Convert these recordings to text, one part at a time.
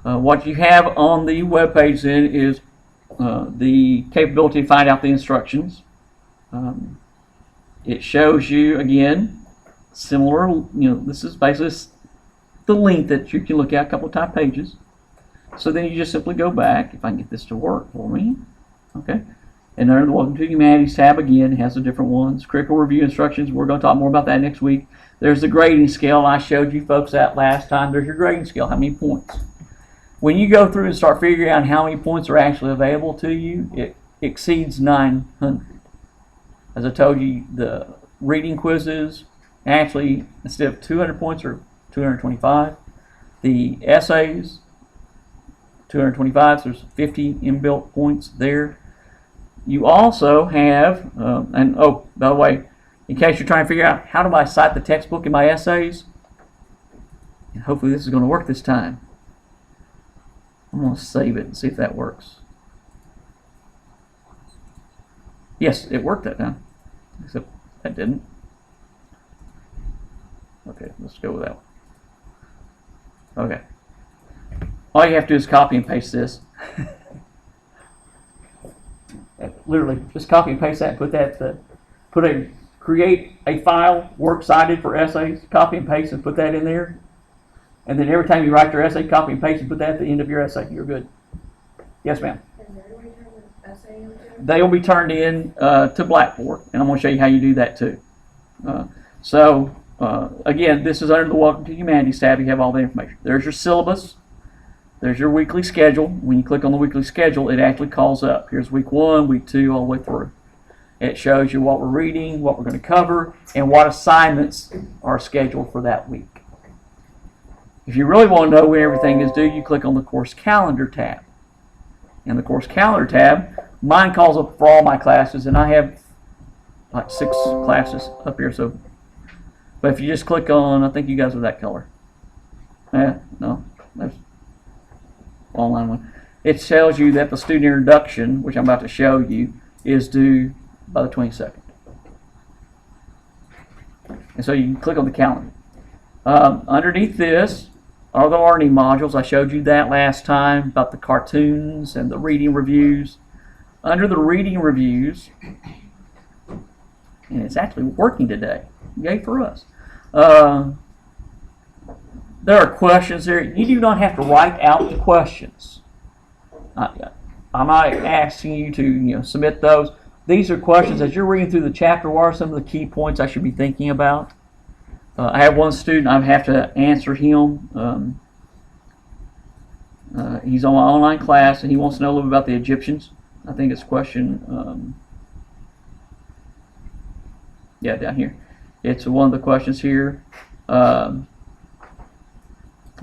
What you have on the web page then is the capability to find out the instructions. It shows you, again, similar, this is basically the link that you can look at a couple of top pages. So then you just simply go back, if I can get this to work for me, okay, and under the Welcome to Humanities tab, again, it has the different ones. Critical review instructions, we're going to talk more about that next week. There's the grading scale. I showed you folks that last time. There's your grading scale, how many points. When you go through and start figuring out how many points are actually available to you, it exceeds 900. As I told you, the reading quizzes, actually, instead of 200 points, are 225. The essays, 225, so there's 50 inbuilt points there. You also have, and oh, by the way, in case you're trying to figure out how do I cite the textbook in my essays, and hopefully this is going to work this time. I'm going to save it and see if that works. Yes, it worked that time, except that didn't. Okay, let's go with that one. Okay. All you have to do is copy and paste this. Literally, just copy and paste that and create a file, works cited for essays, copy and paste and put that in there. And then every time you write your essay, copy and paste and put that at the end of your essay. You're good. Yes, ma'am. And where do we turn the essay into? They will be turned in to Blackboard, and I'm going to show you how you do that too. Again, this is under the Welcome to Humanities tab. You have all the information. There's your syllabus. There's your weekly schedule. When you click on the weekly schedule, it actually calls up. Here's week 1, week 2, all the way through. It shows you what we're reading, what we're going to cover, and what assignments are scheduled for that week. If you really want to know when everything is due, you click on the Course Calendar tab. In the Course Calendar tab, mine calls up for all my classes, and I have like 6 classes up here. So, but if you just click on, I think you guys are that color. No, that's online one. It tells you that the student introduction, which I'm about to show you, is due by the 22nd. And so you can click on the calendar. Underneath this are the learning modules. I showed you that last time about the cartoons and the reading reviews. Under the reading reviews, and it's actually working today. Yay for us. There are questions there. You do not have to write out the questions. I'm not asking you to submit those. These are questions as you're reading through the chapter. What are some of the key points I should be thinking about? I have one student, I have to answer him. He's on my online class and he wants to know a little bit about the Egyptians. I think it's question, down here. It's one of the questions here. I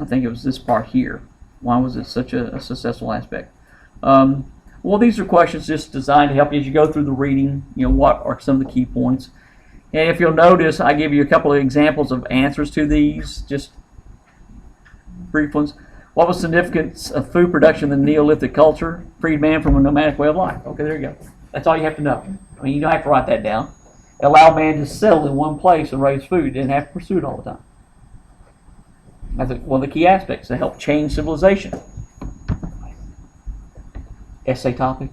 think it was this part here. Why was it such a successful aspect? Well, these are questions just designed to help you as you go through the reading. What are some of the key points? And if you'll notice, I give you a couple of examples of answers to these, just brief ones. What was the significance of food production in the Neolithic culture? Freed man from a nomadic way of life. Okay, there you go. That's all you have to know. I mean, you don't have to write that down. It allowed man to settle in one place and raise food. Didn't have to pursue it all the time. That's one of the key aspects to help change civilization. Essay topic.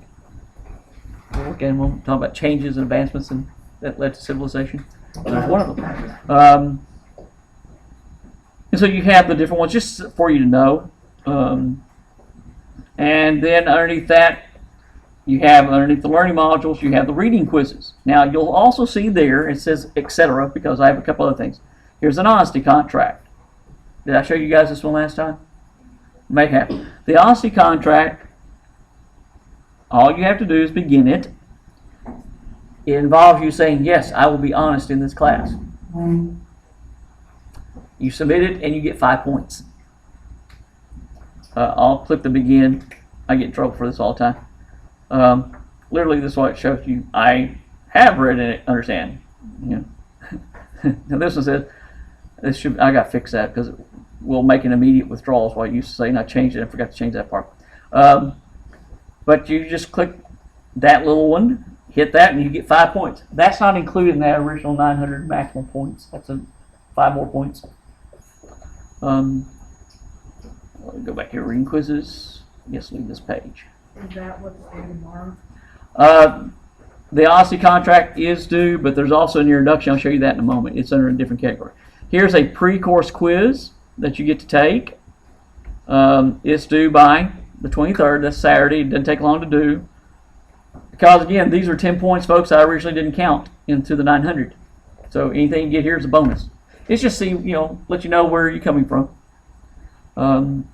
We'll look at a moment, talk about changes and advancements that led to civilization. There's one of them. And so you have the different ones just for you to know. And then underneath that, you have underneath the learning modules, you have the reading quizzes. Now you'll also see there, it says etc. because I have a couple other things. Here's an honesty contract. Did I show you guys this one last time? May have. The honesty contract, all you have to do is begin it. It involves you saying, yes, I will be honest in this class. You submit it and you get 5 points. I'll click the begin. I get in trouble for this all the time. Literally, this is what it shows you. I have read and understand. Now this one says, I got to fix that because it will make an immediate withdrawal is what I used to say, and I changed it. I forgot to change that part. But you just click that little one, hit that, and you get 5 points. That's not included in that original 900 maximum points. That's 5 more points. go back here, reading quizzes. Yes, leave this page. Is that what's due tomorrow? The honesty contract is due, but there's also an introduction. I'll show you that in a moment. It's under a different category. Here's a pre-course quiz that you get to take. It's due by the 23rd. That's Saturday. It doesn't take long to do. Because, again, these are 10 points, folks. I originally didn't count into the 900. So anything you get here is a bonus. It's just let you know where you're coming from. And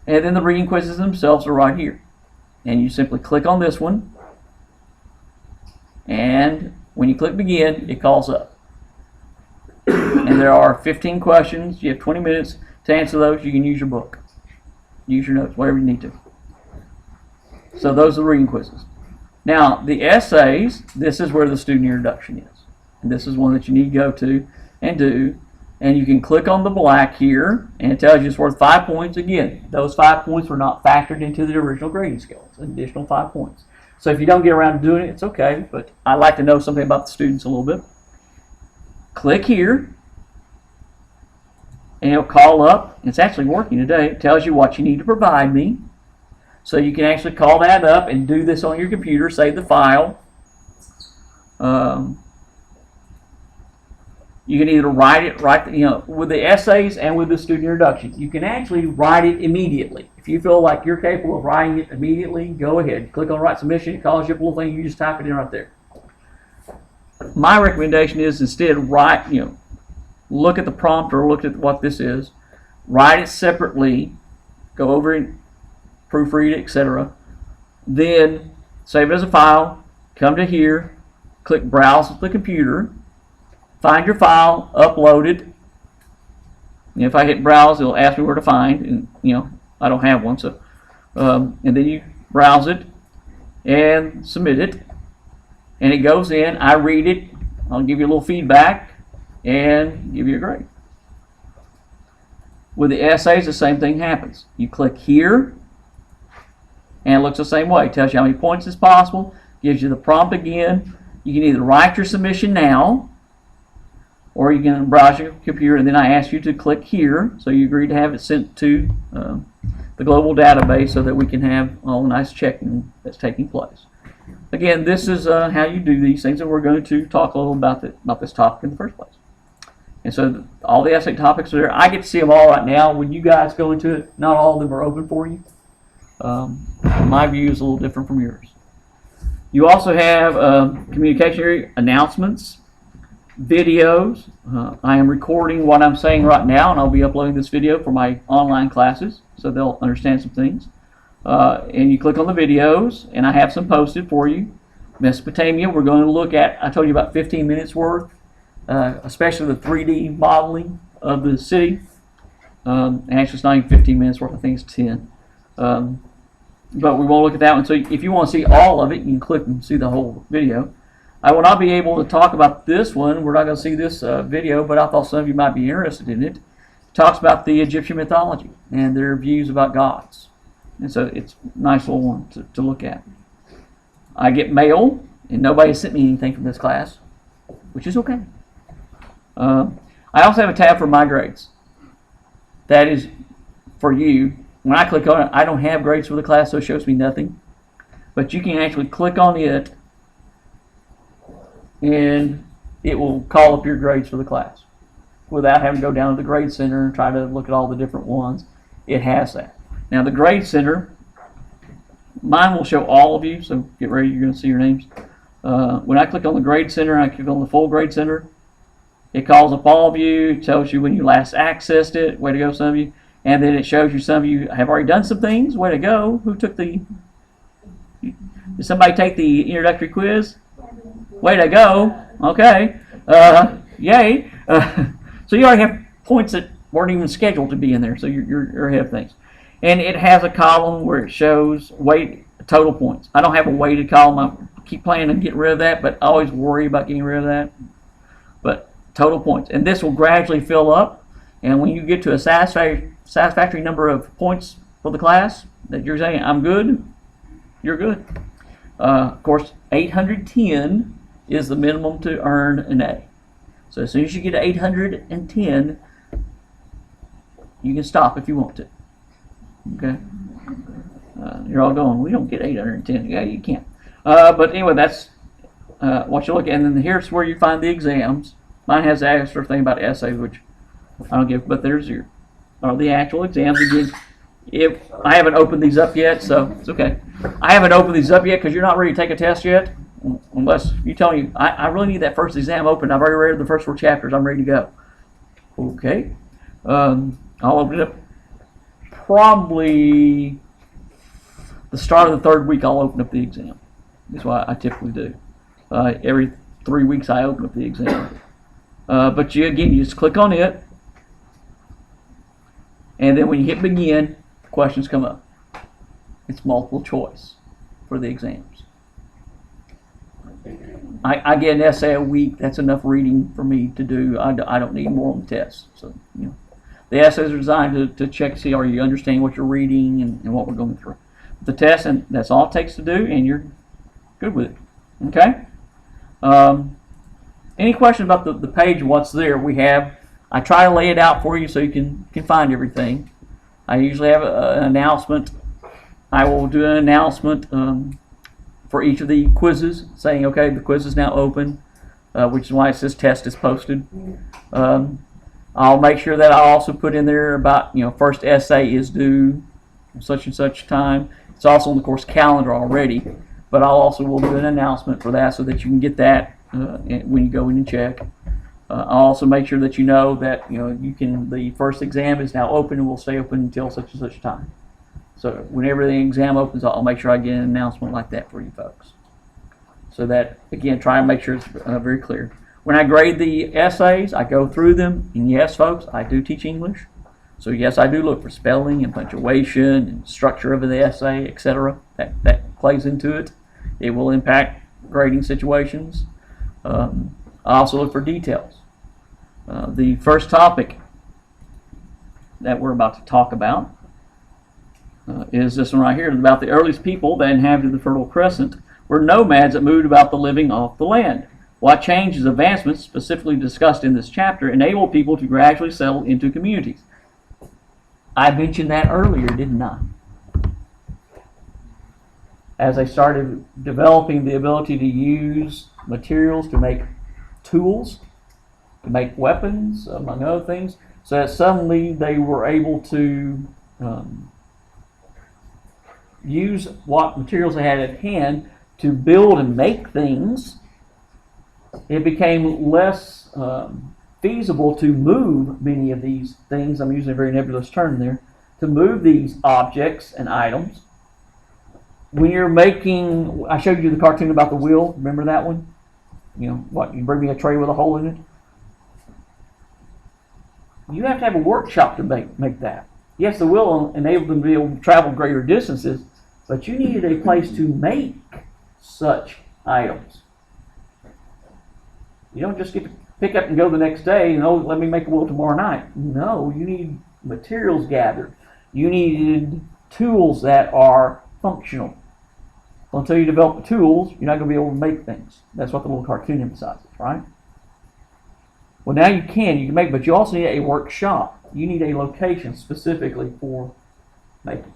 then the reading quizzes themselves are right here. And you simply click on this one. And when you click begin, it calls up. And there are 15 questions. You have 20 minutes to answer those. You can use your book. Use your notes, whatever you need to. So those are the reading quizzes. Now, the essays, this is where the student introduction is. And this is one that you need to go to and do. And you can click on the black here, and it tells you it's worth 5 points. Again, those 5 points were not factored into the original grading scale. It's an additional 5 points. So if you don't get around to doing it, it's okay. But I like to know something about the students a little bit. Click here, and it'll call up. It's actually working today. It tells you what you need to provide me. So you can actually call that up and do this on your computer, save the file. You can either write it with the essays and with the student introduction. You can actually write it immediately. If you feel like you're capable of writing it immediately, go ahead. Click on Write Submission. It calls you up a little thing. You just type it in right there. My recommendation is instead look at the prompt or look at what this is. Write it separately. Go over it, proofread it, etc. Then save it as a file. Come to here. Click Browse with the computer. Find your file, upload it. And if I hit browse, it'll ask me where to find, and I don't have one, so and then you browse it and submit it, and it goes in. I read it. I'll give you a little feedback and give you a grade. With the essays, the same thing happens. You click here, and it looks the same way. It tells you how many points is possible. Gives you the prompt again. You can either write your submission now, or you can browse your computer, and then I ask you to click here, so you agree to have it sent to the global database so that we can have all the nice checking that's taking place. Again, this is how you do these things, and we're going to talk a little about this topic in the first place. And so all the essay topics are there. I get to see them all right now. When you guys go into it, not all of them are open for you. My view is a little different from yours. You also have communication area, announcements, videos. I am recording what I'm saying right now, and I'll be uploading this video for my online classes so they'll understand some things. And you click on the videos, and I have some posted for you. Mesopotamia, we're going to look at, I told you about 15 minutes worth, especially the 3D modeling of the city. Actually, it's not even 15 minutes worth, I think it's 10. But we won't look at that one. So if you want to see all of it, you can click and see the whole video. I will not be able to talk about this one. We're not going to see this video, but I thought some of you might be interested in it. It talks about the Egyptian mythology and their views about gods. And so it's a nice little one to look at. I get mail, and nobody sent me anything from this class, which is okay. I also have a tab for my grades. That is for you. When I click on it, I don't have grades for the class, so it shows me nothing. But you can actually click on it, and it will call up your grades for the class without having to go down to the grade center and try to look at all the different ones. It has that. Now the grade center, mine will show all of you, so get ready, you're going to see your names. When I click on the grade center and I click on the full grade center, it calls up all of you, tells you when you last accessed it, way to go some of you, and then it shows you some of you have already done some things, way to go. Who took did somebody take the introductory quiz? Way to go. Okay. Yay. So you already have points that weren't even scheduled to be in there, so you're ahead of things. And it has a column where it shows total points. I don't have a weighted column. I keep planning on getting rid of that, but I always worry about getting rid of that. But total points. And this will gradually fill up, and when you get to a satisfactory number of points for the class that you're saying, I'm good, you're good. Of course, 810 is the minimum to earn an A. So as soon as you get to 810, You can stop if you want to. Okay? You're all going, we don't get 810. Yeah, you can. But anyway, that's what you look at. And then here's where you find the exams. Mine has the extra thing about essays, which I don't give, but there's the actual exams. Again, if I haven't opened these up yet, so it's okay. I haven't opened these up yet because you're not ready to take a test yet. Unless you tell me, I really need that first exam open. I've already read the first 4 chapters. I'm ready to go. Okay. I'll open it up probably the start of the 3rd week. I'll open up the exam. That's what I typically do. Every 3 weeks I open up the exam. But you just click on it. And then when you hit begin, questions come up. It's multiple choice for the exams. I get an essay a week. That's enough reading for me to do. I don't need more on the test. So, the essays are designed to check, see, are you understanding what you're reading and what we're going through. The test, and that's all it takes to do, and you're good with it. Okay? Any questions about the page, what's there? I try to lay it out for you so you can find everything. I usually have an announcement. I will do an announcement for each of the quizzes, saying, okay, the quiz is now open, which is why it says test is posted. I'll make sure that I also put in there about, first essay is due such and such time. It's also on the course calendar already, but will do an announcement for that so that you can get that when you go in and check. I'll also make sure that that the first exam is now open and will stay open until such and such time. So whenever the exam opens, I'll make sure I get an announcement like that for you folks. So that, again, try and make sure it's very clear. When I grade the essays, I go through them, and yes, folks, I do teach English. So yes, I do look for spelling and punctuation and structure of the essay, etc. That plays into it. It will impact grading situations. I also look for details. The first topic that we're about to talk about is this one right here, about the earliest people that inhabited the Fertile Crescent were nomads that moved about the living off the land. What changes, advancements specifically discussed in this chapter enabled people to gradually settle into communities? I mentioned that earlier, didn't I? As they started developing the ability to use materials to make tools, to make weapons, among other things, so that suddenly they were able to use what materials they had at hand to build and make things. It became less feasible to move many of these things. I'm using a very nebulous term there. To move these objects and items. When you're making, I showed you the cartoon about the wheel. Remember that one? You bring me a tray with a hole in it. You have to have a workshop to make that. Yes, the wheel enabled them to be able to travel greater distances, but you needed a place to make such items. You don't just get to pick up and go the next day and, let me make a wheel tomorrow night. No, you need materials gathered. You needed tools that are functional. Until you develop the tools, you're not going to be able to make things. That's what the little cartoon emphasizes, right? Well, now you can make, but you also need a workshop. You need a location specifically for making.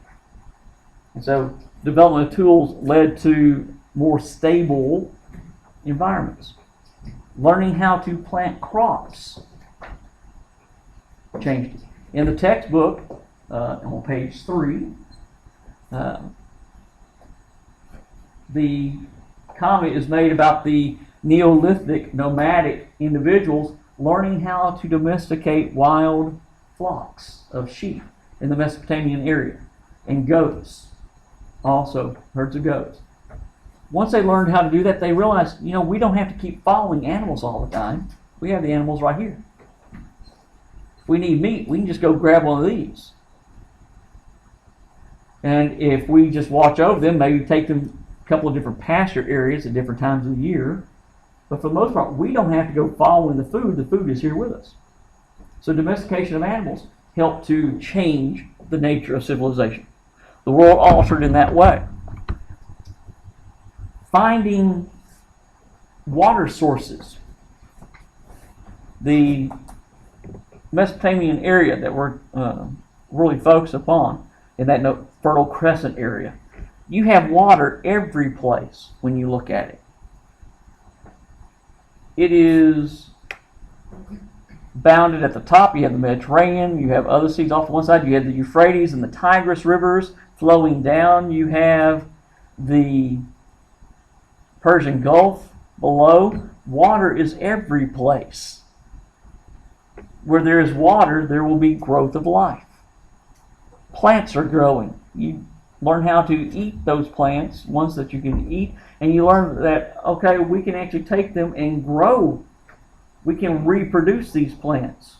And so development of tools led to more stable environments. Learning how to plant crops changed it. In the textbook, on page 3, the comment is made about the Neolithic nomadic individuals learning how to domesticate wild flocks of sheep in the Mesopotamian area, and goats, also herds of goats. Once they learned how to do that, they realized, we don't have to keep following animals all the time. We have the animals right here. If we need meat, we can just go grab one of these. And if we just watch over them, maybe take them a couple of different pasture areas at different times of the year. But for the most part, we don't have to go following the food. The food is here with us. So domestication of animals helped to change the nature of civilization. The world altered in that way. Finding water sources. The Mesopotamian area that we're really focused upon, in that Fertile Crescent area, you have water every place when you look at it. It is bounded at the top. You have the Mediterranean, you have other seas off to one side, you have the Euphrates and the Tigris rivers flowing down, you have the Persian Gulf below. Water is every place. Where there is water, there will be growth of life. Plants are growing. You learn how to eat those plants, ones that you can eat, and you learn that, okay, we can actually take them and grow. We can reproduce these plants.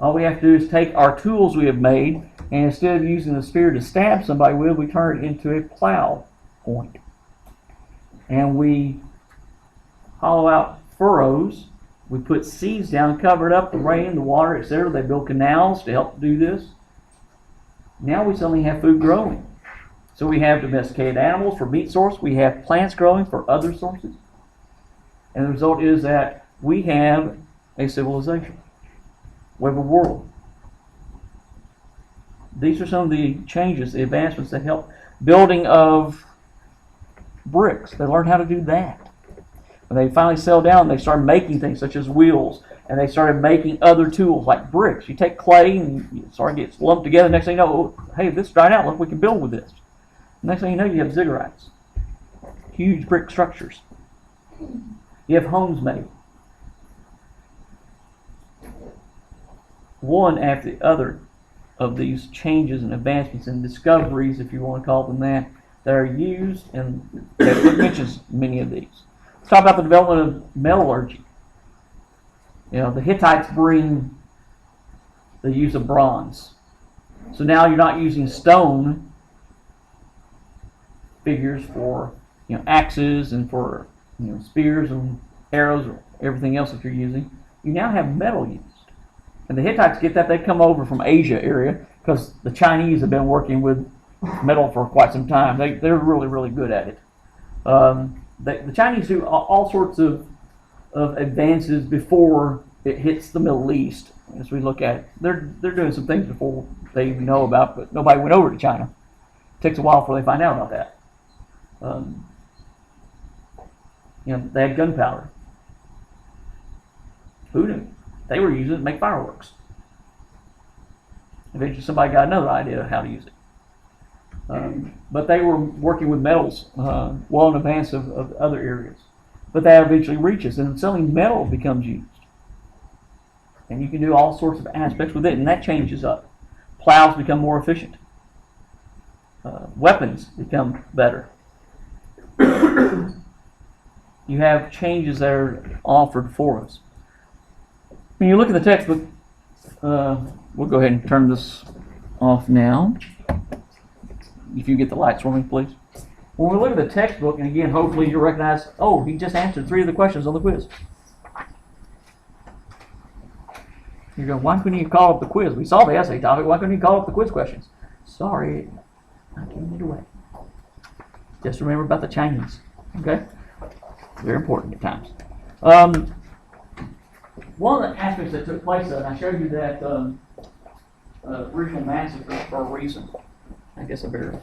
All we have to do is take our tools we have made, and instead of using the spear to stab somebody with, we turn it into a plow point. And we hollow out furrows. We put seeds down, cover it up, the rain, the water, etc. They build canals to help do this. Now we suddenly have food growing. So we have domesticated animals for meat source. We have plants growing for other sources. And the result is that we have a civilization. We have a world. These are some of the changes, the advancements that help. Building of bricks. They learned how to do that. When they finally settled down, they started making things such as wheels, and they started making other tools like bricks. You take clay and you sort of get lumped together. Next thing you know, oh, hey, this dried out. Look, we can build with this. Next thing you know, you have ziggurats, huge brick structures. You have homes made, one after the other of these changes and advancements and discoveries, if you want to call them that are used, and it mentions many of these. Let's talk about the development of metallurgy. You know, the Hittites bring the use of bronze. So now you're not using stone figures for, you know, axes and for, you know, spears and arrows or everything else that you're using. You now have metal used. And the Hittites get that. They come over from Asia area because the Chinese have been working with metal for quite some time. They're really, really good at it. The Chinese do all sorts of advances before it hits the Middle East. As we look at it, they're doing some things before they know about, but nobody went over to China. It takes a while before they find out about that. You know, they had gunpowder. Who knew? They were using it to make fireworks. Eventually somebody got another idea of how to use it. But they were working with metals well in advance of other areas. But that eventually reaches, and suddenly metal becomes used. And you can do all sorts of aspects with it, and that changes up. Plows become more efficient. Weapons become better. You have changes that are offered for us. When you look at the textbook, we'll go ahead and turn this off now. If you get the lights for me, please. When we look at the textbook, and again, hopefully you recognize, oh, he just answered 3 of the questions on the quiz. You go, why couldn't you call up the quiz? We saw the essay topic. Why couldn't you call up the quiz questions? Sorry, I gave it away. Just remember about the Chinese. Okay? Very important at times. One of the aspects that took place, and I showed you that original massacre for a reason. I guess I better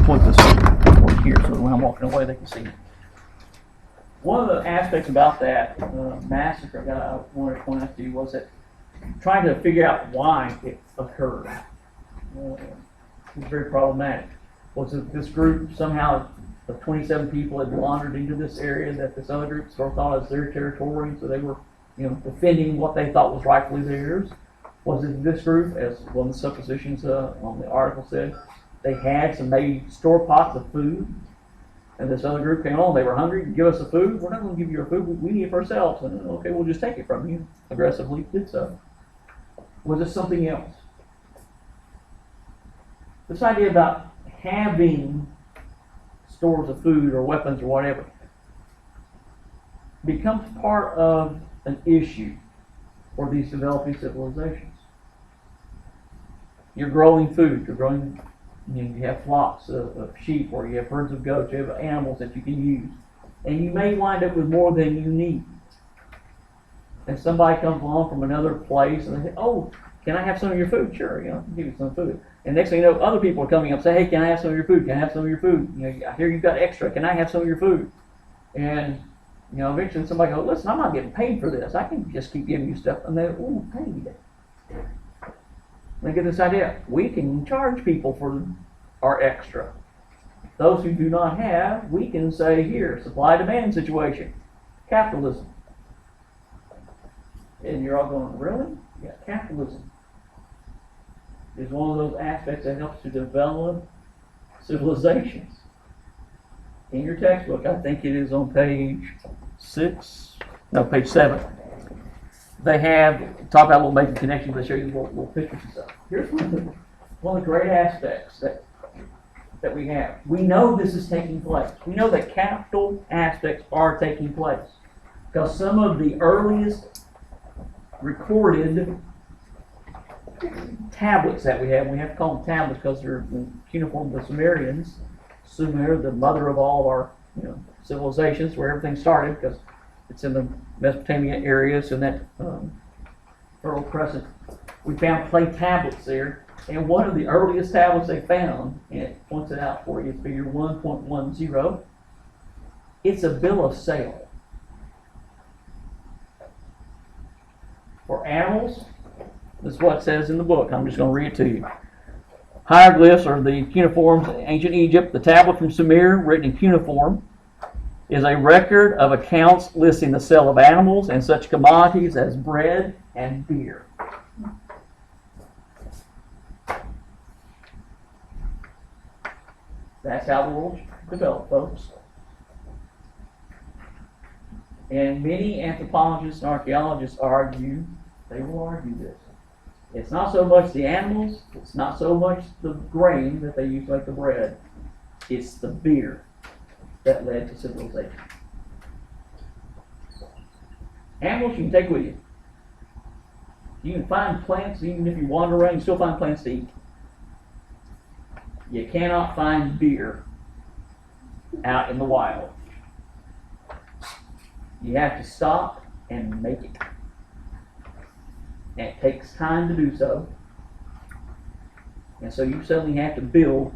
point this over here so that when I'm walking away they can see it. One of the aspects about that massacre that I wanted to point out to you was that trying to figure out why it occurred. It was very problematic. Was that this group somehow of 27 people had wandered into this area that this other group sort of thought was their territory, so they were, you know, defending what they thought was rightfully theirs? Was it this group, as one of the suppositions on the article said, they had some maybe store pots of food, and this other group came along, they were hungry, give us the food, we're not going to give you your food, we need it for ourselves, and okay, we'll just take it from you, aggressively did so. Was it something else? This idea about having stores of food or weapons or whatever becomes part of an issue for these developing civilizations. You're growing food, you're growing, you have flocks of sheep, or you have herds of goats, you have animals that you can use, and you may wind up with more than you need. If somebody comes along from another place and they say, oh, can I have some of your food? Sure, you know, I'll give you some food. And next thing you know, other people are coming up and say, hey, can I have some of your food? Can I have some of your food? You know, I hear you've got extra. Can I have some of your food? And, you know, eventually somebody goes, listen, I'm not getting paid for this. I can just keep giving you stuff. And they go, ooh, paid. They get this idea. We can charge people for our extra. Those who do not have, we can say, here, supply-demand situation. Capitalism. And you're all going, really? Yeah, capitalism is one of those aspects that helps to develop civilizations. In your textbook, I think it is on page 7. They have, talk about little making connections, they show you little pictures and stuff. Here's one of the great aspects that we have. We know this is taking place. We know that capital aspects are taking place. Because some of the earliest recorded tablets that we have to call them tablets because they're in cuneiform of the Sumerians. Sumer, the mother of all of our civilizations, where everything started, because it's in the Mesopotamia areas and that Fertile Crescent. We found clay tablets there, and one of the earliest tablets they found, and it points it out for you, it's figure 1.10. It's a bill of sale. For animals, this is what it says in the book. I'm just going to read it to you. Hieroglyphs are the cuneiforms of ancient Egypt. The tablet from Sumer, written in cuneiform, is a record of accounts listing the sale of animals and such commodities as bread and beer. That's how the world developed, folks. And many anthropologists and archaeologists they will argue this. It's not so much the animals, it's not so much the grain that they use to make the bread, it's the beer that led to civilization. Animals you can take with you. You can find plants, even if you wander around, you still find plants to eat. You cannot find beer out in the wild. You have to stop and make it. And it takes time to do so. And so you suddenly have to build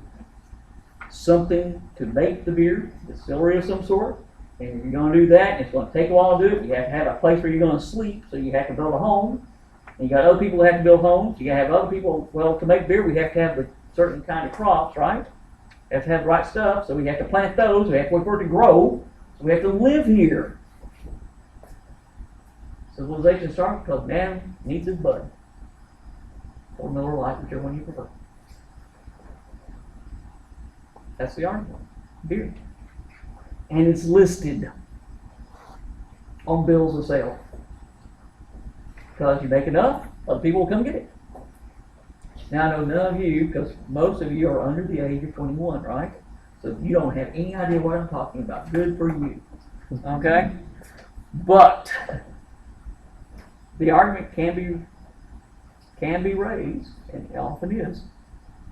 something to make the beer, distillery of some sort. And if you're going to do that, it's going to take a while to do it. You have to have a place where you're going to sleep, so you have to build a home. And you got other people who have to build homes. You got to have other people, well, to make beer, we have to have the certain kind of crops, right? We have to have the right stuff, so we have to plant those. We have to wait for it to grow. So we have to live here. Civilization starts because man needs his bud. Or Miller Lite, whichever one you prefer. That's the argument. Beer. And it's listed on bills of sale. Because you make enough, other people will come get it. Now I know none of you, because most of you are under the age of 21, right? So you don't have any idea what I'm talking about. Good for you. Okay? But the argument can be raised, and it often is,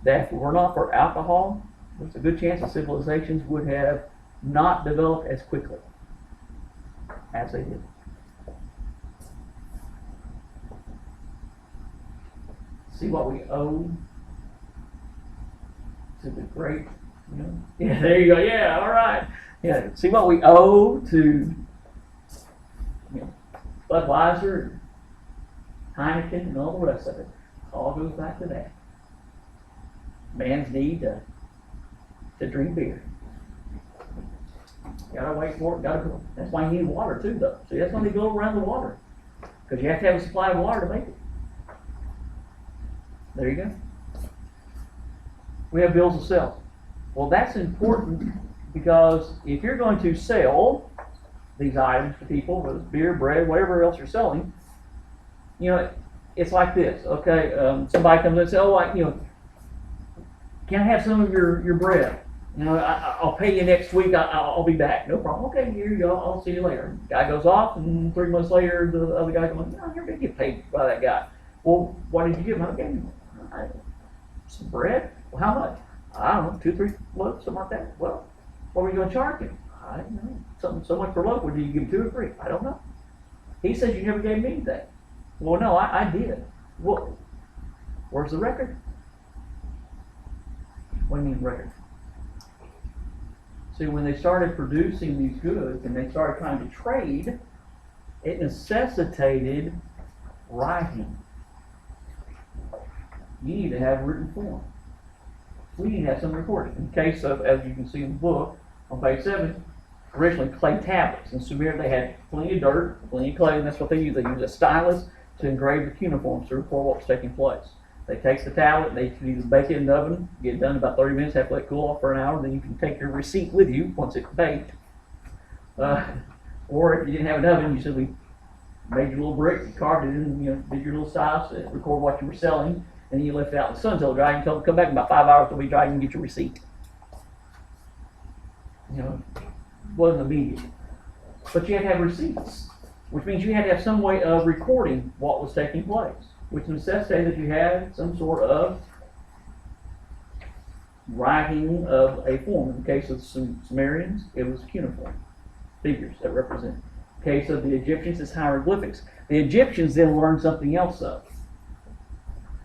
that if it were not for alcohol, there's a good chance that civilizations would have not developed as quickly as they did. See what we owe to the great, yeah, there you go, yeah, all right. Yeah, see what we owe to Budweiser, Heineken, and all the rest of it. All goes back to that. Man's need to drink beer. Gotta wait for it, gotta go. That's why you need water too, though. See, that's why they go around the water. Because you have to have a supply of water to make it. There you go. We have bills of sale. Well, that's important because if you're going to sell these items to people, whether it's beer, bread, whatever else you're selling, it's like this. Okay, somebody comes in and says, "Oh, can I have some of your bread? I'll pay you next week. I'll be back. No problem. Okay, here you go. I'll see you later." Guy goes off, and 3 months later, the other guy goes, "No, you're gonna get paid by that guy." Well, what did you give him? I gave him some bread. Well, how much? I don't know, 2, 3 loaves, something like that. Well, what were you going to charge him? I don't know. So much per loaf. Or did you give him 2 or 3? I don't know. He says you never gave me anything. Well, no, I did. Well, where's the record? What do you mean record? See, when they started producing these goods and they started trying to trade, it necessitated writing. You need to have written form. We need to have some recording. In the case of, as you can see in the book, on page 7, originally clay tablets. In Sumer, they had plenty of dirt, plenty of clay, and that's what they used. They used a stylus to engrave the cuneiforms to record what was taking place. They take the tablet, they can either bake it in the oven, get it done in about 30 minutes, have to let it cool off for an hour, then you can take your receipt with you once it's baked. Or if you didn't have an oven, you simply made your little brick, you carved it in, did your little stylus to record what you were selling, and then you left it out in the sun until it dried. You told them to come back in about 5 hours till we dry and get your receipt. It wasn't immediate. But you had to have receipts, which means you had to have some way of recording what was taking place, which necessitated that you had some sort of writing of a form. In the case of the Sumerians, it was cuneiform, figures that represent. In the case of the Egyptians, it's hieroglyphics. The Egyptians then learned something else of.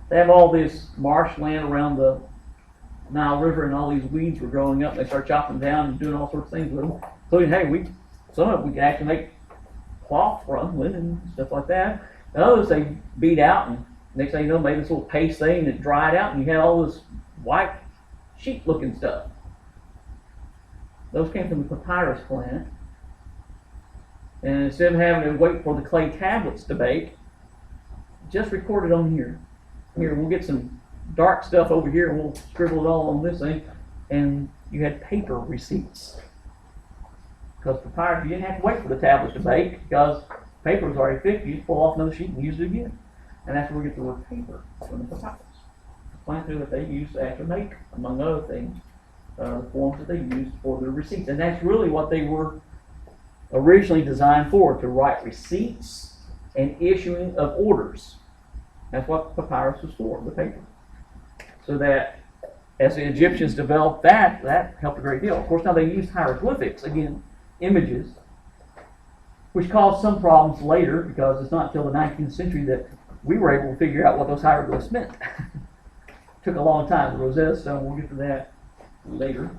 They have all this marshland around the Nile River, and all these weeds were growing up. They start chopping down and doing all sorts of things with them. Including, hey, some of it we can actually make cloth from, linen, stuff like that. And others they beat out, and next thing you know, made this little paste thing, and it dried out, and you had all this white sheep-looking stuff. Those came from the papyrus plant. And instead of having to wait for the clay tablets to bake, just record it on here. Here, we'll get some dark stuff over here, and we'll scribble it all on this thing. And you had paper receipts. Because papyrus, you didn't have to wait for the tablets to bake, because paper was already fixed. You just pull off another sheet and use it again. And that's where we get the word paper from the papyrus. The plant that they used to actually make, among other things, the forms that they used for their receipts. And that's really what they were originally designed for, to write receipts and issuing of orders. That's what papyrus was for, the paper. So that as the Egyptians developed that helped a great deal. Of course, now they used hieroglyphics, again, images, which caused some problems later, because it's not until the 19th century that we were able to figure out what those hieroglyphs meant. Took a long time. The Rosetta Stone, we'll get to that later.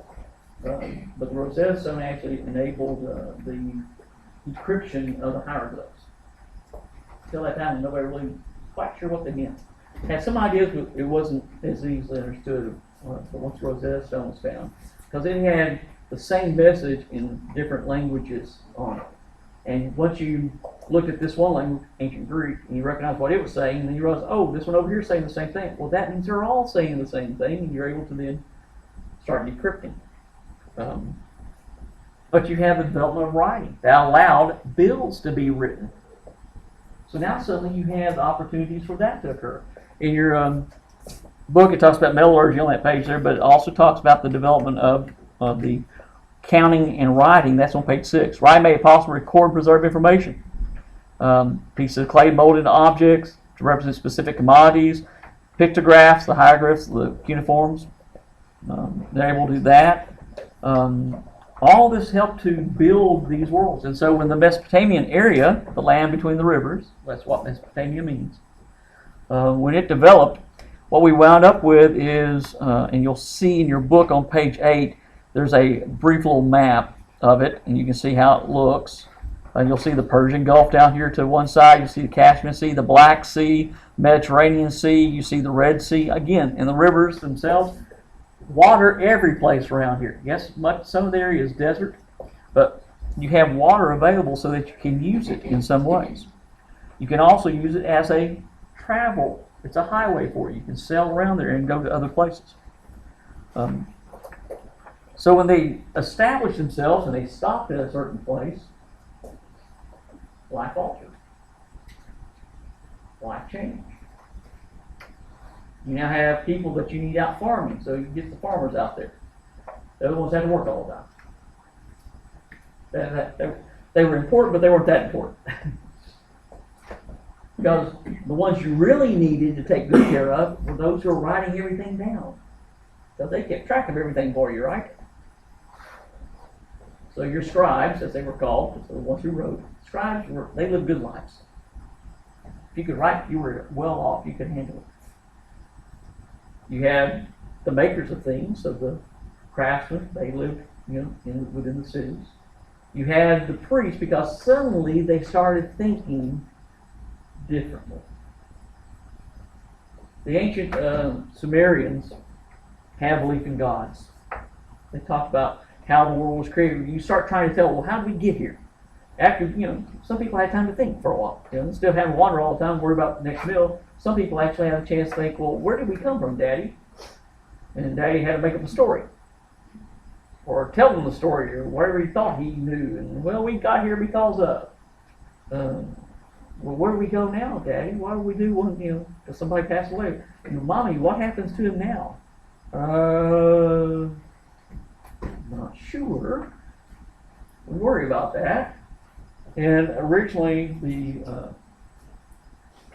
But the Rosetta Stone actually enabled the encryption of the hieroglyphs. Until that time, nobody really quite sure what they meant. Had some ideas, but it wasn't as easily understood once Rosetta Stone was found, because it had the same message in different languages on it. And once you looked at this one language, ancient Greek, and you recognized what it was saying, and then you realize, oh, this one over here is saying the same thing. Well, that means they're all saying the same thing, and you're able to then start decrypting. But you have the development of writing that allowed bills to be written. So now suddenly you have the opportunities for that to occur. In your book, it talks about metallurgy on that page there, but it also talks about the development of the counting and writing. That's on page 6. Writing made it possible to record and preserve information. Pieces of clay molded into objects to represent specific commodities, pictographs, the hieroglyphs, the cuneiforms. They're able to do that. All this helped to build these worlds. And so when the Mesopotamian area, the land between the rivers, that's what Mesopotamia means, when it developed, what we wound up with is, and you'll see in your book on page 8, there's a brief little map of it, and you can see how it looks. You'll see the Persian Gulf down here to one side. You see the Caspian Sea, the Black Sea, Mediterranean Sea. You see the Red Sea. Again, in the rivers themselves, water every place around here. Yes, some of the area is desert, but you have water available so that you can use it in some ways. You can also use it as a travel. It's a highway for you. You can sail around there and go to other places. So when they established themselves and they stopped at a certain place, life altered. Life changed. You now have people that you need out farming, so you get the farmers out there. They're the ones that have to work all the time. They were important, but they weren't that important. Because the ones you really needed to take good care of were those who were writing everything down. So they kept track of everything for you, right? So your scribes, as they were called, the ones who wrote, they lived good lives. If you could write, you were well off, you could handle it. You had the makers of things, so the craftsmen, they lived, within the cities. You had the priests, because suddenly they started thinking differently. The ancient Sumerians had belief in gods. They talked about how the world was created. You start trying to tell, well, how did we get here? After, some people had time to think for a while. Instead of having to wander all the time, worry about the next meal, some people actually had a chance to think, well, where did we come from, Daddy? And Daddy had to make up a story. Or tell them the story, or whatever he thought he knew. And, well, we got here because of. Well, where do we go now, Daddy? What do we do when, because somebody passed away? Mommy, what happens to him now? Not sure. We worry about that. And originally, the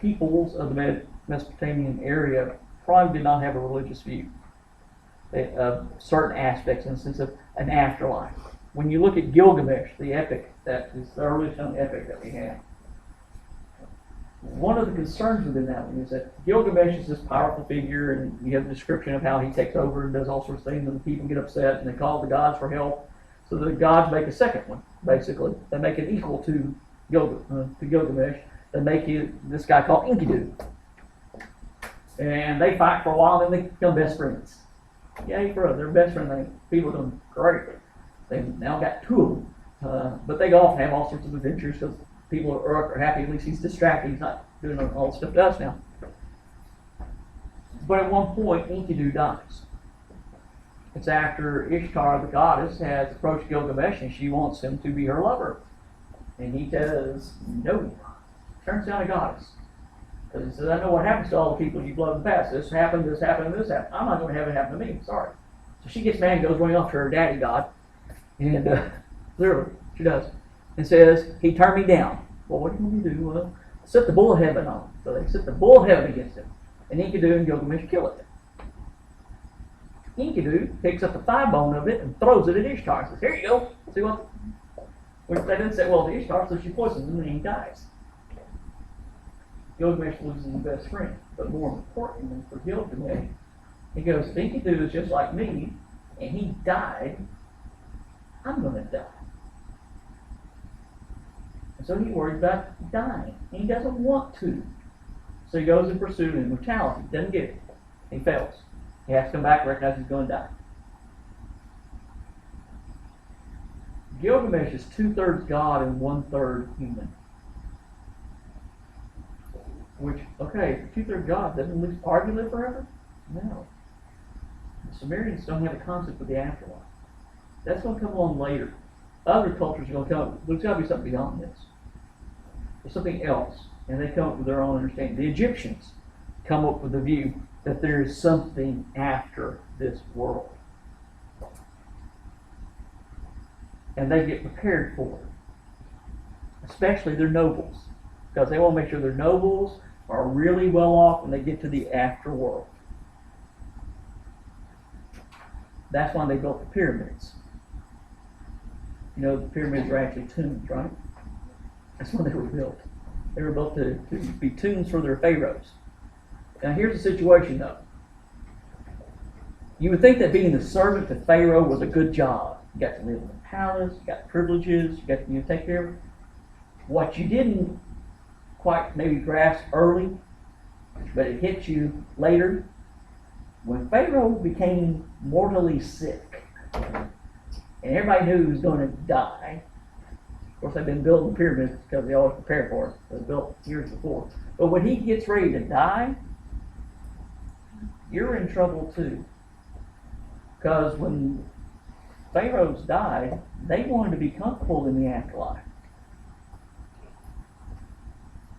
peoples of the Mesopotamian area probably did not have a religious view of certain aspects in the sense of an afterlife. When you look at Gilgamesh, the epic, that is the earliest known epic that we have, one of the concerns within that one is that Gilgamesh is this powerful figure, and you have the description of how he takes over and does all sorts of things, and the people get upset, and they call the gods for help. So the gods make a second one, basically. They make it equal to Gilgamesh. They make this guy called Enkidu. And they fight for a while, then they become best friends. Yay, bro, they're best friends. People are doing great. They've now got two of them. But they go off and have all sorts of adventures because people are happy. At least he's distracted. He's not doing all the stuff to us now. But at one point, Enkidu dies. It's after Ishtar, the goddess, has approached Gilgamesh and she wants him to be her lover. And he says, no. Turns down a goddess. Because he says, I know what happens to all the people you've loved in the past. This happened, this happened, and this happened. I'm not going to have it happen to me. Sorry. So she gets mad and goes running off to her daddy god. And literally, she does. And says, he turned me down. Well, what do you want me to do? Well, set the bull of heaven on him. So they set the bull of heaven against him. And Enkidu and Gilgamesh kill it. Enkidu picks up the thigh bone of it and throws it at Ishtar and says, here you go. See what? Which they didn't say, well, to Ishtar, so she poisons him and he dies. Gilgamesh loses his best friend. But more importantly for Gilgamesh, he goes, Enkidu is just like me, and he died. I'm going to die. And so he worries about dying. And he doesn't want to. So he goes in pursuit of immortality. Doesn't get it. He fails. He has to come back and recognize he's going to die. Gilgamesh is 2/3 God and 1/3 human. Which, okay, 2/3 God, doesn't at least part of you live forever? No. The Sumerians don't have a concept of the afterlife. That's going to come along later. Other cultures are going to come up, there's got to be something beyond this. There's something else. And they come up with their own understanding. The Egyptians come up with the view that there is something after this world. And they get prepared for it. Especially their nobles. Because they want to make sure their nobles are really well off when they get to the afterworld. That's why they built the pyramids. The pyramids are actually tombs, right? That's when they were built. They were built to be tombs for their pharaohs. Now here's the situation though. You would think that being the servant to Pharaoh was a good job. You got to live in the palace, you got privileges, you got to take care of it. What you didn't quite maybe grasp early, but it hit you later, when Pharaoh became mortally sick, and everybody knew he was going to die. Of course, they've been building the pyramids because they always prepare for it. They were built years before. But when he gets ready to die, you're in trouble too. Because when pharaohs died, they wanted to be comfortable in the afterlife.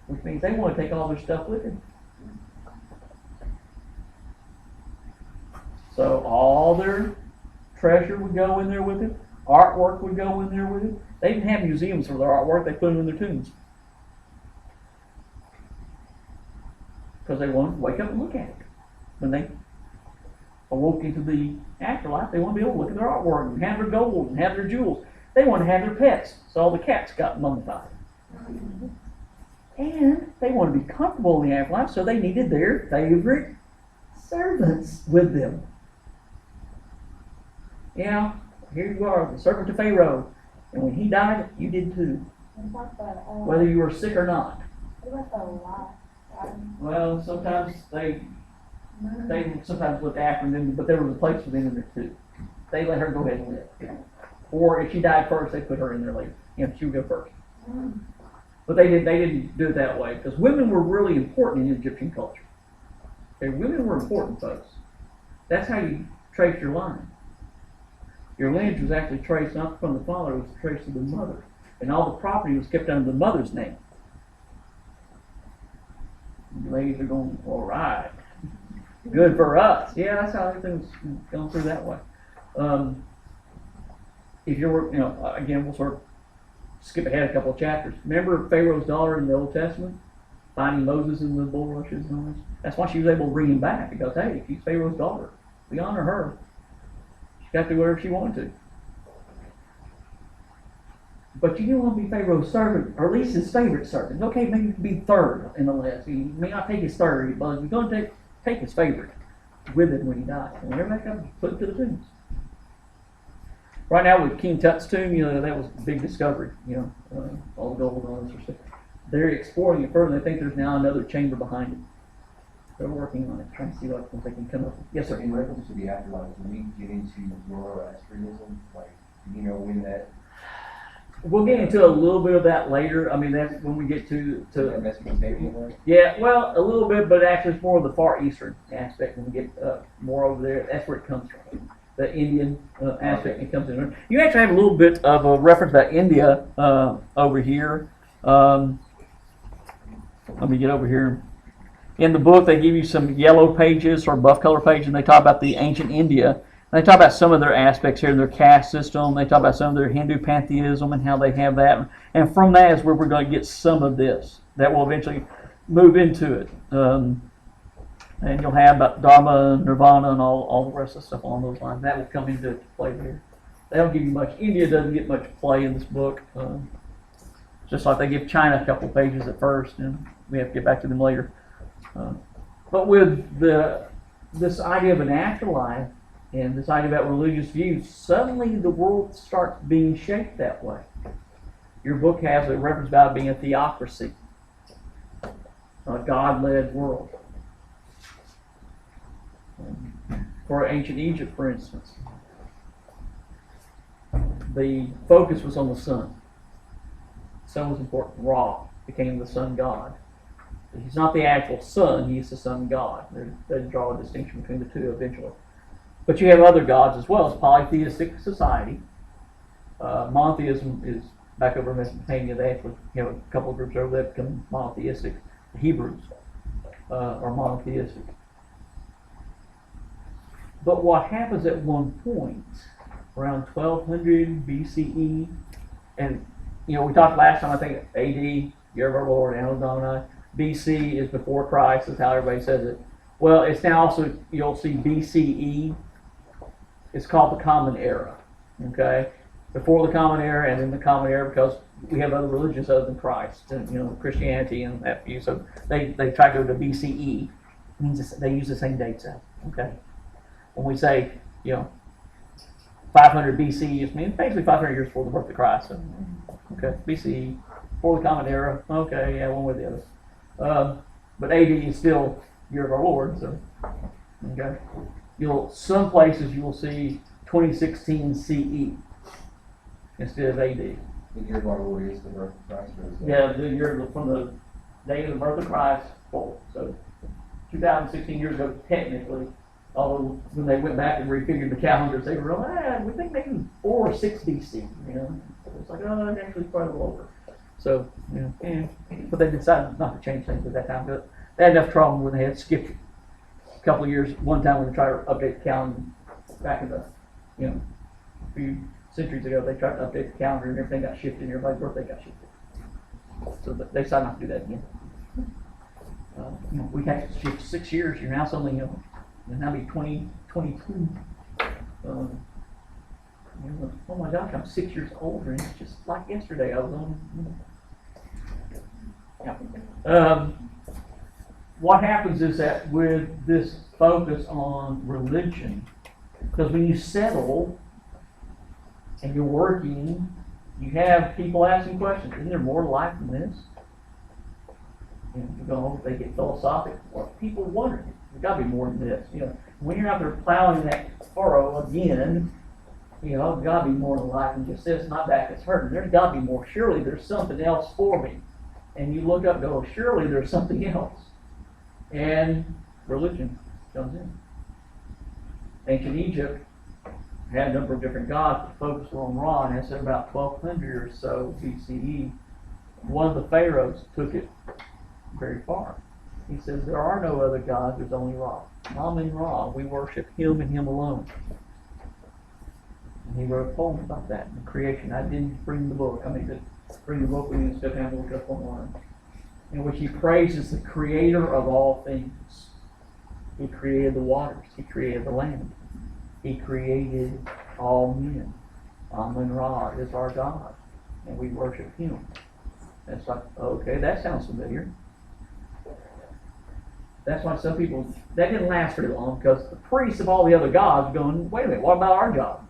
Which means they want to take all their stuff with them. So all their treasure would go in there with it. Artwork would go in there with it. They didn't have museums for their artwork. They put them in their tombs. Because they wanted to wake up and look at it. When they awoke into the afterlife, they want to be able to look at their artwork and have their gold and have their jewels. They wanted to have their pets, so all the cats got mummified. And they wanted to be comfortable in the afterlife, so they needed their favorite servants with them. Yeah, here you are, the servant to Pharaoh. And when he died, you did too. Whether you were sick or not. What about the last one? Well, sometimes they sometimes looked after them, but there was a place for them in there too. They let her go ahead and live. Or if she died first, they put her in there later. She would go first. But they didn't do it that way, because women were really important in Egyptian culture. Okay, women were important, folks. That's how you trace your line. Your lineage was actually traced not from the father, it was traced to the mother. And all the property was kept under the mother's name. The ladies are going, all right, good for us. Yeah, that's how everything's going through that way. If you're, again, we'll sort of skip ahead a couple of chapters. Remember Pharaoh's daughter in the Old Testament? Finding Moses in the bulrushes and all this? That's why she was able to bring him back, because, hey, she's Pharaoh's daughter. We honor her. She got to do whatever she wanted to. But you didn't want to be Pharaoh's servant, or at least his favorite servant. Okay, maybe you can be third in the list. He may not take his third, but you're going to take his favorite with him when he dies. And whenever that comes, put it to the tombs. Right now with King Tut's tomb, that was a big discovery. All the gold and all this stuff. They're exploring it further. They think there's now another chamber behind it. They're working on it, trying to see what they can come up with. Yes, sir. In reference to the afterlife, do we get into Zoroastrianism? Like, when that? We'll get into a little bit of that later. I mean, that's when we get to Mesopotamia? yeah, well, a little bit, but actually it's more of the Far Eastern aspect. When we get more over there, that's where it comes from. The Indian aspect, it comes in. You actually have a little bit of a reference about India over here. Let me get over here. In the book, they give you some yellow pages or buff color pages, and they talk about the ancient India. And they talk about some of their aspects here, their caste system. They talk about some of their Hindu pantheism and how they have that. And from that is where we're going to get some of this. That will eventually move into it. And you'll have about Dharma, Nirvana, and all the rest of the stuff along those lines. That will come into play here. They don't give you much. India doesn't get much play in this book. Just like they give China a couple pages at first, and we have to get back to them later. But with this idea of an afterlife and this idea about religious views, suddenly the world starts being shaped that way. Your book has a reference about it being a theocracy, a God-led world. For ancient Egypt, for instance, the focus was on the sun. The sun was important. Ra became the sun god. He's not the actual sun, he's the sun god. They draw a distinction between the two eventually. But you have other gods as well. It's polytheistic society. Monotheism is back over in Mesopotamia. They actually have a couple of groups over there that become monotheistic. The Hebrews are monotheistic. But what happens at one point, around 1200 BCE, and we talked last time, I think AD, year of our Lord, Anno Domini. BC is before Christ, is how everybody says it. Well, it's now also, you'll see BCE. It's called the Common Era. Okay? Before the Common Era and then the Common Era, because we have other religions other than Christ, and Christianity and that view. So they try to go to BCE. It means they use the same dates out. Okay? When we say, 500 BCE, it means basically 500 years before the birth of Christ. So, okay, BCE, before the Common Era. Okay, yeah, one way or the other. But AD is still year of our Lord. So, okay, some places you will see 2016 CE instead of AD. The year of our Lord is the birth of Christ. Yeah, the year from the day of the birth of Christ forward. So 2016 years ago, technically. Although when they went back and refigured the calendars, they were like, we think maybe 4 or 6 BC. It's like, it's actually quite a little over. So, but they decided not to change things at that time. But they had enough trouble when they had skipped a couple of years. One time when they tried to update the calendar back in the, a few centuries ago, they tried to update the calendar and everything got shifted and everybody's birthday got shifted. So they decided not to do that again. We had to shift 6 years. You're now suddenly, it'll now be 2022. Oh my gosh, I'm 6 years older, and it's just like yesterday. I was on. Yeah. What happens is that with this focus on religion, because when you settle and you're working, you have people asking questions. Isn't there more to life than this? You know, they get philosophical. Well, people wonder, there's got to be more than this. You know, when you're out there plowing that furrow again, you know, there's got to be more to life than just this. My back is hurting. There's got to be more. Surely there's something else for me. And you look up and go, surely there's something else. And religion comes in. Ancient Egypt had a number of different gods, but focused on Ra, and that's at about 1200 or so BCE. One of the pharaohs took it very far. He says, there are no other gods, there's only Ra. Amen Ra, we worship him and him alone. And he wrote a poem about that in the creation. I didn't bring the book. Bring the book with you and have a look up online. In which he praises the creator of all things. He created the waters. He created the land. He created all men. Amen Ra is our God, and we worship him. And it's like, okay, that sounds familiar. That's why some people, that didn't last very long, because the priests of all the other gods are going, wait a minute, what about our God?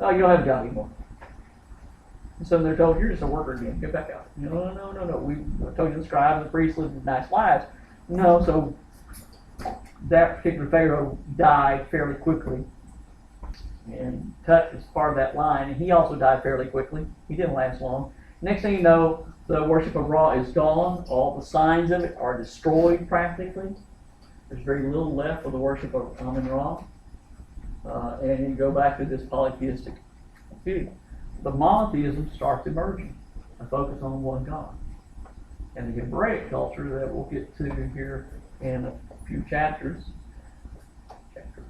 Oh, you don't have a God anymore. And so they're told, you're just a worker again, get back out. No. I told you the scribes and the priests lived nice lives. No, so that particular Pharaoh died fairly quickly. And Tut is part of that line, and he also died fairly quickly. He didn't last long. Next thing you know, the worship of Ra is gone. All the signs of it are destroyed practically. There's very little left of the worship of Amen Ra. And you go back to this polytheistic view. The monotheism starts emerging, a focus on one God. And the Hebraic culture that we'll get to here in a few chapters, chapter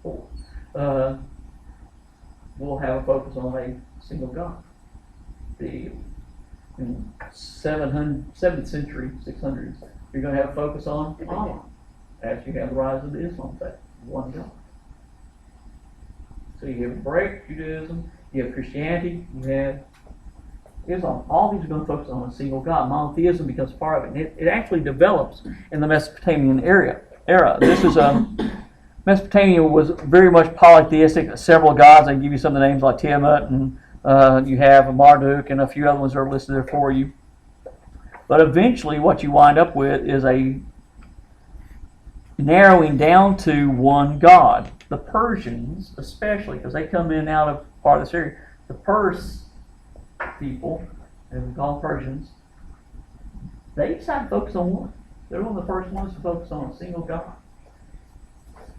4, will have a focus on a single God. In 7th century, 600s, you're going to have a focus on Allah, as you have the rise of the Islam faith, one God. So you have Hebraic Judaism, you have Christianity, you have Islam. All these are going to focus on a single God. Monotheism becomes part of it. It actually develops in the Mesopotamian era. This is Mesopotamia was very much polytheistic. Several gods. I can give you some of the names like Tiamat, and you have Marduk, and a few other ones are listed there for you. But eventually, what you wind up with is a narrowing down to one God. The Persians, especially, because they come in out of part of this area, the Pers people, and we call them Persians, they decided to focus on one. They're one of the first ones to focus on a single God.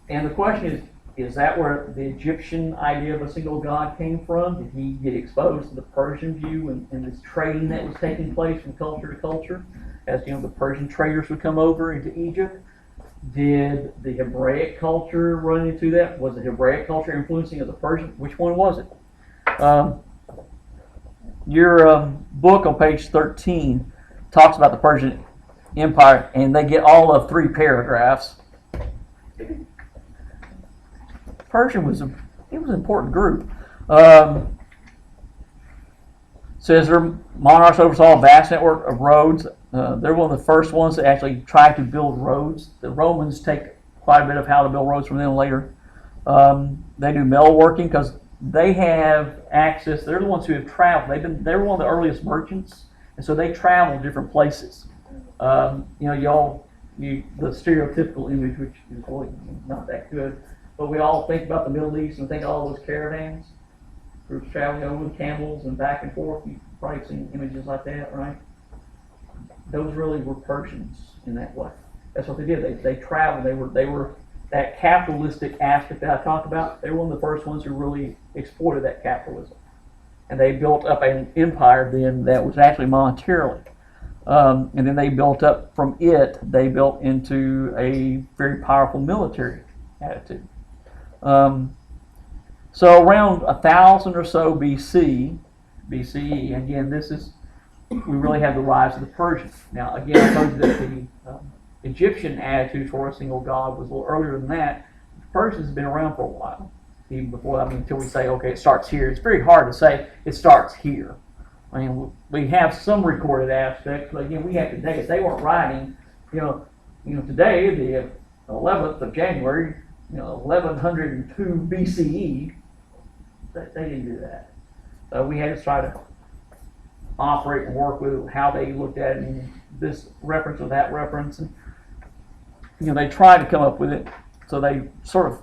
And the question is that where the Egyptian idea of a single God came from? Did he get exposed to the Persian view and this trading that was taking place from culture to culture? As you know, the Persian traders would come over into Egypt. Did the Hebraic culture run into that? Was the Hebraic culture influencing the Persian? Which one was it? Your book on page 13 talks about the Persian Empire, and they get all of 3 paragraphs. Persian was an important group. Says their monarchs oversaw a vast network of roads. They're one of the first ones that actually tried to build roads. The Romans take quite a bit of how to build roads from them later. They do metalworking because they have access. They're the ones who have traveled. They were one of the earliest merchants, and so they traveled different places. The stereotypical image, which is really not that good, but we all think about the Middle East and think of all those caravans, groups traveling over with camels and back and forth. You've probably seen images like that, right? Those really were Persians in that way. That's what they did. They traveled. They were that capitalistic aspect that I talked about. They were one of the first ones who really exploited that capitalism, and they built up an empire then that was actually monetarily. And then they built up from it. They built into a very powerful military attitude. So around 1000 or so BCE, again, we really have the rise of the Persians. Now, again, I told you that the Egyptian attitude toward a single God was a little earlier than that. The Persians have been around for a while. even before, I mean, until we say, okay, it starts here. It's very hard to say it starts here. I mean, we have some recorded aspects, but again, we have to take it. They weren't writing, today, the 11th of January, 1102 BCE, they didn't do that. So we had to try to operate and work with how they looked at it, and this reference or that reference, and they tried to come up with it. So they sort of,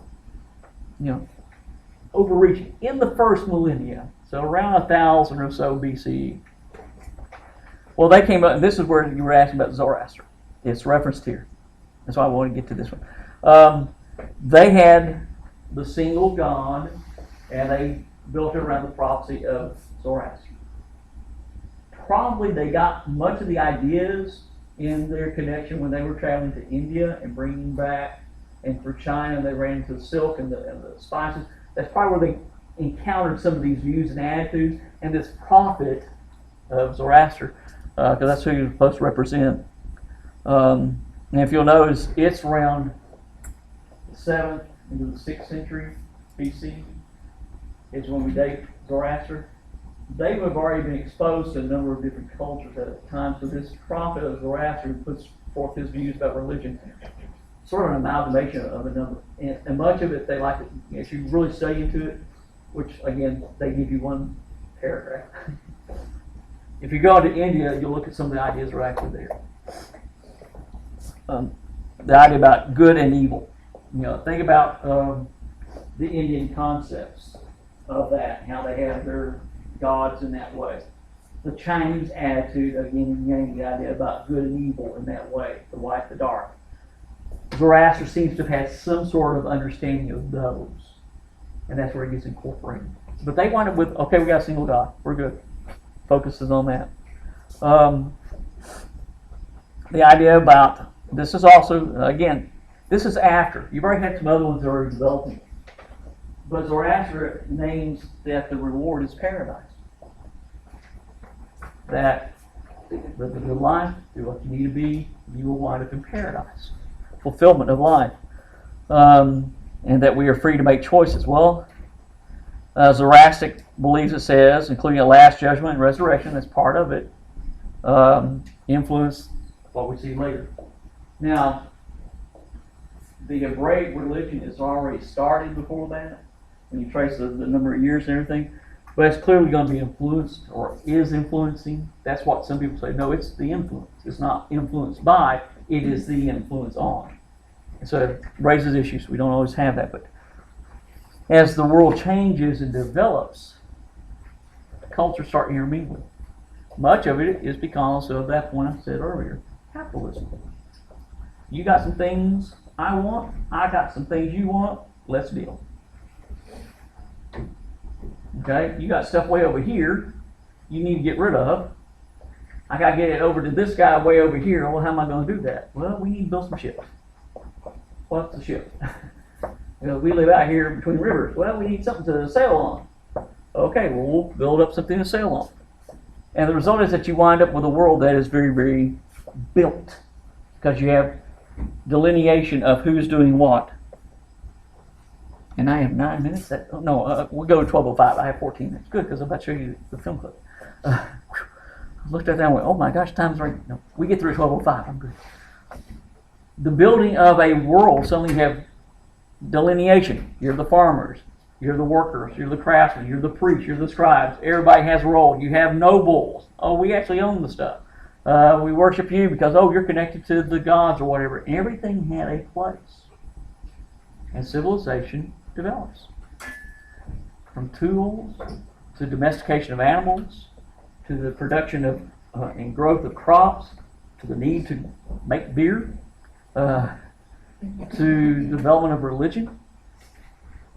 overreaching in the first millennia. So around 1000 or so BCE. Well, they came up, and this is where you were asking about Zoroaster. It's referenced here. That's why I want to get to this one. They had the single God, and they built it around the prophecy of Zoroaster. Probably they got much of the ideas in their connection when they were traveling to India and bringing back, and through China they ran into the silk and the spices. That's probably where they encountered some of these views and attitudes, and this prophet of Zoroaster, because that's who you're supposed to represent. And if you'll notice, it's around the 7th into the 6th century BC is when we date Zoroaster. They would have already been exposed to a number of different cultures at the time, so this prophet of Zoroaster who puts forth his views about religion, sort of an amalgamation of a number. And much of it, they like it, if you really study into it, which again, they give you one paragraph. If you go to India, you'll look at some of the ideas that are actually there. The idea about good and evil. Think about the Indian concepts of that, how they have their gods in that way. The Chinese attitude, again, the idea about good and evil in that way, the light, the dark. Zoroaster seems to have had some sort of understanding of those, and that's where it gets incorporated. But they wind up with, okay, we got a single God, we're good. Focuses on that. The idea about, this is also, again, this is after. You've already had some other ones that are developing. But Zoroaster names that the reward is paradise. That live a good life, do what you need to be, you will wind up in paradise. Fulfillment of life. And that we are free to make choices. Well, Zoroaster believes it says, including a last judgment and resurrection, that's part of it, influence what we see later. Now, the Hebraic religion is already started before that, when you trace the number of years and everything, but it's clearly going to be influenced, or is influencing. That's what some people say. No, it's the influence. It's not influenced by, it is the influence on. And so it raises issues. We don't always have that, but as the world changes and develops, cultures start intermingling. Much of it is because of that point I said earlier, capitalism. You got some things I want, I got some things you want, let's deal. Okay, you got stuff way over here you need to get rid of. I got to get it over to this guy way over here. Well, how am I going to do that? Well, we need to build some ships. What's a ship? We live out here between rivers. Well, we need something to sail on. Okay, well, we'll build up something to sail on. And the result is that you wind up with a world that is very, very built, because you have delineation of who's doing what. And I have 9 minutes. We'll go to 12:05. I have 14 minutes. Good, because I'm about to show you the film clip. I looked at that and went, oh my gosh, time's right. No, we get through 12:05. I'm good. The building of a world, suddenly you have delineation. You're the farmers. You're the workers. You're the craftsmen. You're the priests. You're the scribes. Everybody has a role. You have nobles. Oh, we actually own the stuff. We worship you because, you're connected to the gods or whatever. Everything had a place. And civilization develops. From tools to domestication of animals, to the production of and growth of crops, to the need to make beer, to development of religion,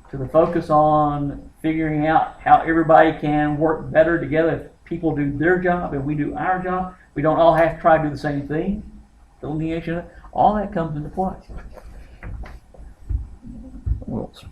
to the focus on figuring out how everybody can work better together. If people do their job and we do our job, we don't all have to try to do the same thing. Delineation, all that comes into play. We'll